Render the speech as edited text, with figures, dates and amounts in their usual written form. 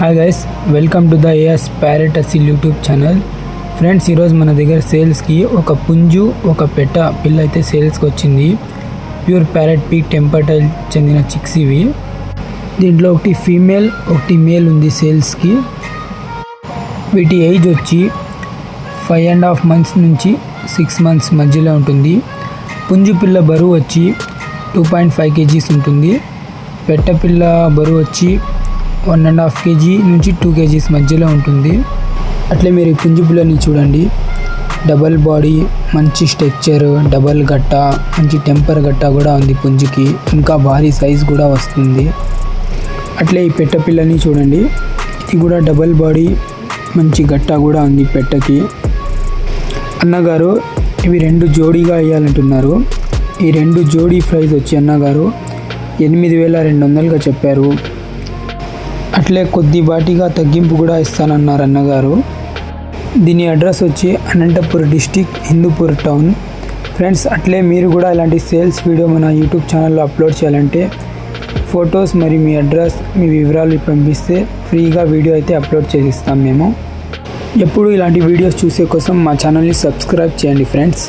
Hi guys, welcome to the AS parrot Aseel YouTube channel. Friends, ఈరోజు మన దగ్గర సేల్స్కి ఒక పుంజు ఒక పెట్ట పిల్ల అయితే సేల్స్కి వచ్చింది. ప్యూర్ ప్యారెట్ పీక్ టెంపర్టైల్ చెందిన చిక్స్ ఇవి. దీంట్లో ఒకటి ఫీమేల్ ఒకటి మేల్ ఉంది సేల్స్కి. వీటి ఏజ్ వచ్చి 5.5 months నుంచి 6 months మధ్యలో ఉంటుంది. పుంజు పిల్ల బరువు వచ్చి 2.5 kgs ఉంటుంది. పెట్ట పిల్ల బరువు వచ్చి 1.5 kg నుంచి 2 kgs మధ్యలో ఉంటుంది. అట్లే మీరు ఈ పుంజు పిల్లని చూడండి. డబల్ బాడీ, మంచి స్ట్రక్చర్, డబల్ గట్ట, మంచి టెంపర్ గట్ట కూడా ఉంది పుంజుకి. ఇంకా భారీ సైజ్ కూడా వస్తుంది. అట్లే ఈ పెట్ట పిల్లని చూడండి. ఇది కూడా డబల్ బాడీ, మంచి గట్ట కూడా ఉంది పెట్టకి. అన్నగారు ఇవి 2 జోడీగా వేయాలంటున్నారు. ఈ 2 జోడీ ప్రైస్ వచ్చి అన్నగారు 8,200గా చెప్పారు. అట్లే కొద్దిపాటిగా తగ్గింపు కూడా ఇస్తానన్నారు అన్నగారు. దీని అడ్రస్ వచ్చి Anantapur district, Hindupur town. Friends, అట్లే మీరు కూడా ఇలాంటి సేల్స్ వీడియో మన యూట్యూబ్ ఛానల్లో అప్లోడ్ చేయాలంటే ఫొటోస్ మరియు మీ అడ్రస్, మీ వివరాలు పంపిస్తే ఫ్రీగా వీడియో అయితే అప్లోడ్ చేసిస్తాం మేము. ఎప్పుడు ఇలాంటి వీడియోస్ చూసే కోసం మా ఛానల్ని సబ్స్క్రైబ్ చేయండి ఫ్రెండ్స్.